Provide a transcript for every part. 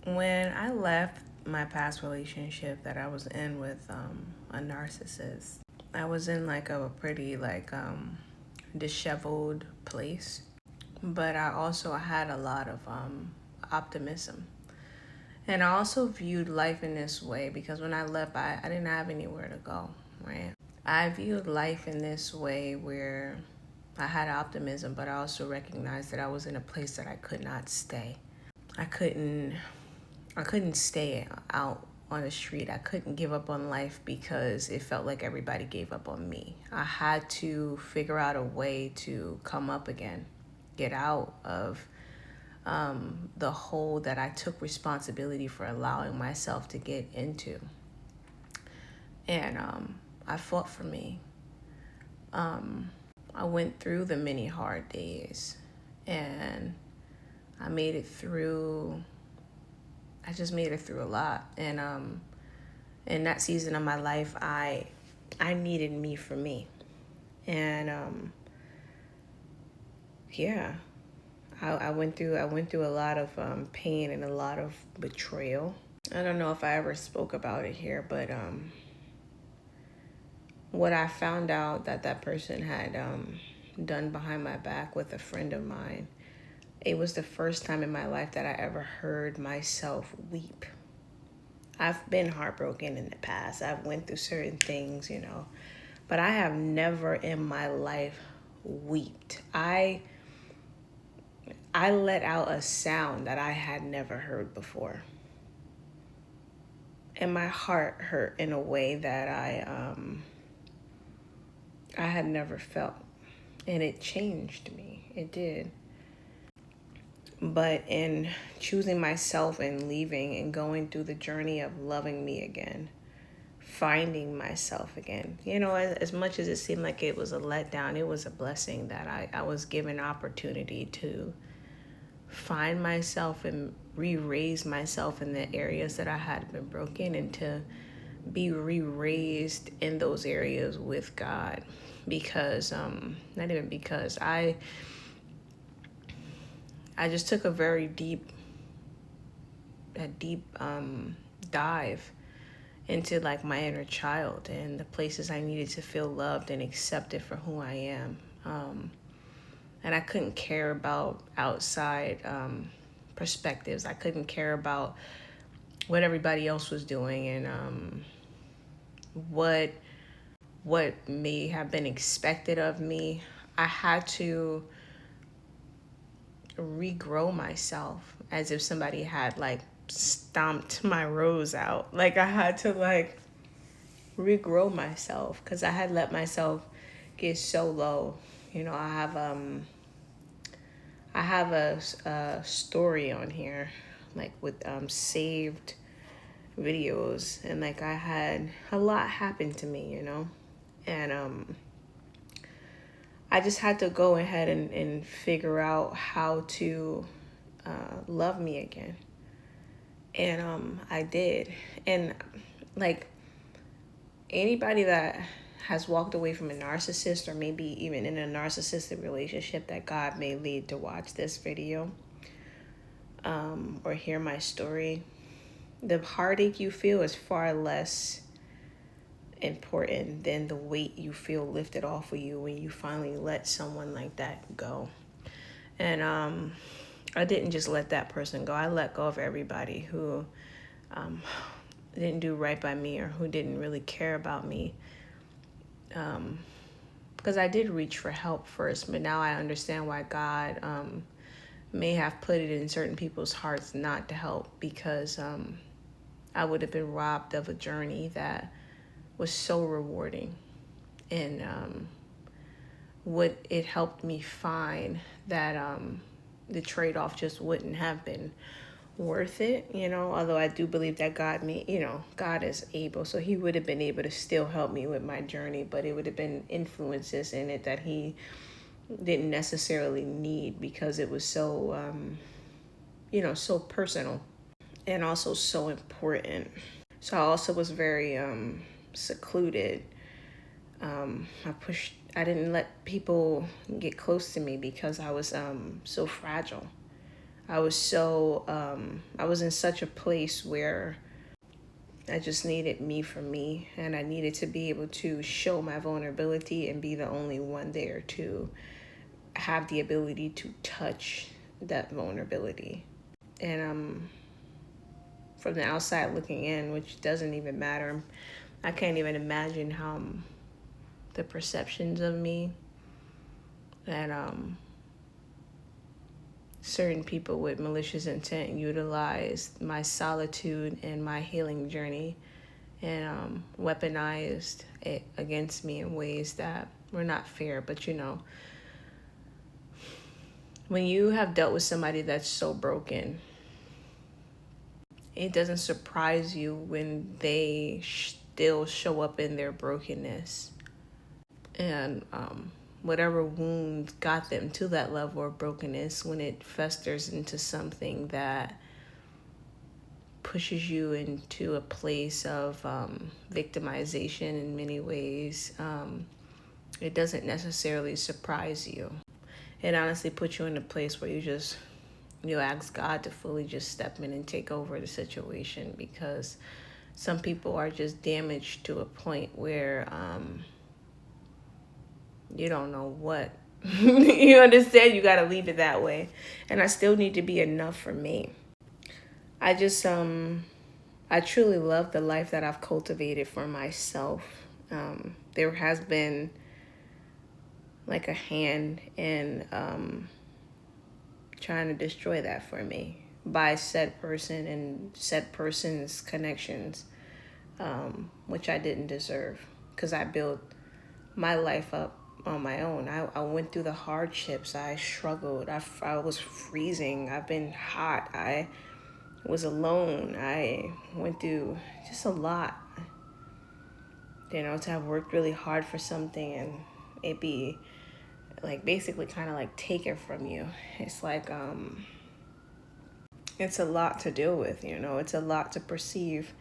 When I left my past relationship that I was in with a narcissist, I was in like a pretty disheveled place, but I also had a lot of optimism. And I also viewed life in this way because when I left, I didn't have anywhere to go, right? I viewed life in this way where I had optimism, but I also recognized that I was in a place that I could not stay. I couldn't I couldn't stay out on the street. I couldn't give up on life because it felt like everybody gave up on me. I had to figure out a way to come up again, get out of the hole that I took responsibility for allowing myself to get into. And I fought for me. I went through the many hard days and I made it through. I just made it through a lot. And in that season of my life, I needed me for me. And yeah, I went through a lot of pain and a lot of betrayal. I don't know if I ever spoke about it here, but what I found out that person had done behind my back with a friend of mine, it was the first time in my life that I ever heard myself weep. I've been heartbroken in the past. I've went through certain things, but I have never in my life wept. I let out a sound that I had never heard before. And my heart hurt in a way that I had never felt. And it changed me. It did. But in choosing myself and leaving and going through the journey of loving me again, finding myself again, as much as it seemed like it was a letdown, it was a blessing that I was given opportunity to find myself and re-raise myself in the areas that I had been broken, and to be re-raised in those areas with God. Because not even because I just took a very deep dive into like my inner child and the places I needed to feel loved and accepted for who I am. And I couldn't care about outside perspectives. I couldn't care about what everybody else was doing and what may have been expected of me. I had to regrow myself as if somebody had like stomped my rose out. Like I had to like regrow myself because I had let myself get so low. I have a story on here like with saved videos, and like I had a lot happen to me. And I just had to go ahead and figure out how to love me again. And I did. And like anybody that has walked away from a narcissist, or maybe even in a narcissistic relationship that God may lead to watch this video or hear my story, the heartache you feel is far less important than the weight you feel lifted off of you when you finally let someone like that go. And I didn't just let that person go. I let go of everybody who didn't do right by me or who didn't really care about me. Because I did reach for help first, but now I understand why God may have put it in certain people's hearts not to help, because I would have been robbed of a journey that was so rewarding. And what it helped me find that the trade-off just wouldn't have been worth it, although I do believe that God is able, so he would have been able to still help me with my journey, but it would have been influences in it that he didn't necessarily need, because it was so so personal and also so important. So I also was very secluded. I didn't let people get close to me because I was so fragile. I was in such a place where I just needed me for me, and I needed to be able to show my vulnerability and be the only one there to have the ability to touch that vulnerability. And from the outside looking in, which doesn't even matter, I can't even imagine how the perceptions of me that certain people with malicious intent utilize my solitude and my healing journey and weaponized it against me in ways that were not fair. But when you have dealt with somebody that's so broken, it doesn't surprise you when they still show up in their brokenness. And whatever wound got them to that level of brokenness, when it festers into something that pushes you into a place of victimization in many ways, it doesn't necessarily surprise you. It honestly puts you in a place where you ask God to fully just step in and take over the situation, because some people are just damaged to a point where you don't know what. You understand? You got to leave it that way. And I still need to be enough for me. I just, I truly love the life that I've cultivated for myself. There has been like a hand in trying to destroy that for me by said person and said person's connections, which I didn't deserve, because I built my life up on my own. I went through the hardships. I struggled. I was freezing. I've been hot. I was alone. I went through just a lot. To have worked really hard for something and it be like basically kind of like taken from you. It's like it's a lot to deal with. It's a lot to perceive.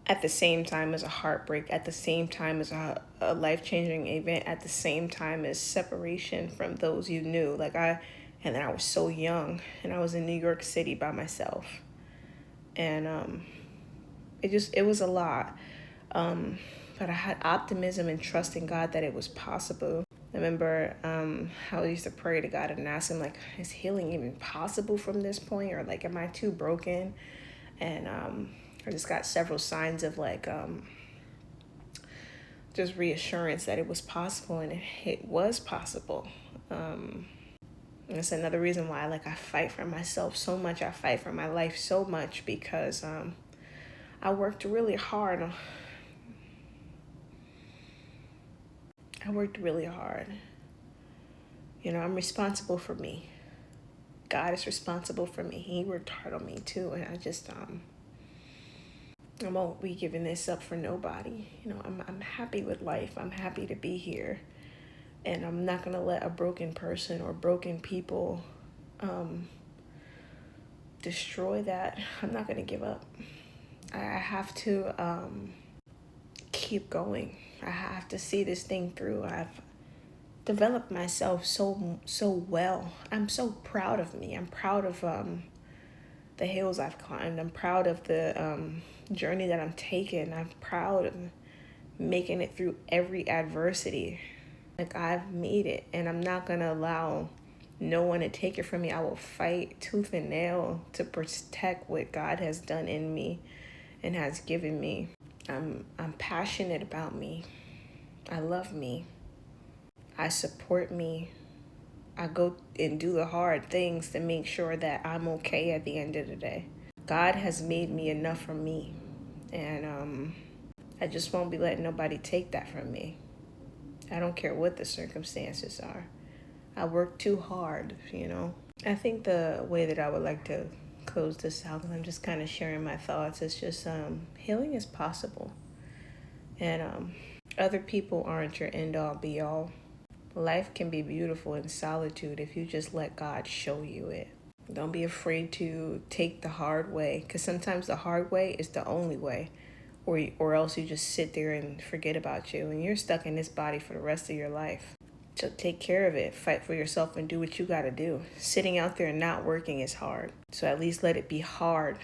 At the same time as a heartbreak, at the same time as a life-changing event, at the same time as separation from those you knew. And then I was so young, and I was in New York City by myself. And it was a lot. But I had optimism and trust in God that it was possible. I remember how I used to pray to God and ask him, like, is healing even possible from this point? Or like, am I too broken? And I just got several signs of like just reassurance that it was possible, and it was possible. And it's another reason why I fight for myself so much. I fight for my life so much because I worked really hard. I'm responsible for me. God is responsible for me. He worked hard on me too, and I just I won't be giving this up for nobody. I'm happy with life. I'm happy to be here. And I'm not going to let a broken person or broken people destroy that. I'm not going to give up. I have to keep going. I have to see this thing through. I've developed myself so well. I'm so proud of me. I'm proud of the hills I've climbed. I'm proud of the journey that I'm taking. I'm proud of making it through every adversity. Like, I've made it, and I'm not gonna allow no one to take it from me. I will fight tooth and nail to protect what God has done in me and has given me. I'm passionate about me. I love me. I support me. I go and do the hard things to make sure that I'm okay at the end of the day. God has made me enough for me. And I just won't be letting nobody take that from me. I don't care what the circumstances are. I work too hard. I think the way that I would like to close this out, and I'm just kind of sharing my thoughts, is just healing is possible. And other people aren't your end all be all. Life can be beautiful in solitude if you just let God show you it. Don't be afraid to take the hard way, because sometimes the hard way is the only way, or else you just sit there and forget about you, and you're stuck in this body for the rest of your life. So take care of it. Fight for yourself and do what you got to do. Sitting out there and not working is hard. So at least let it be hard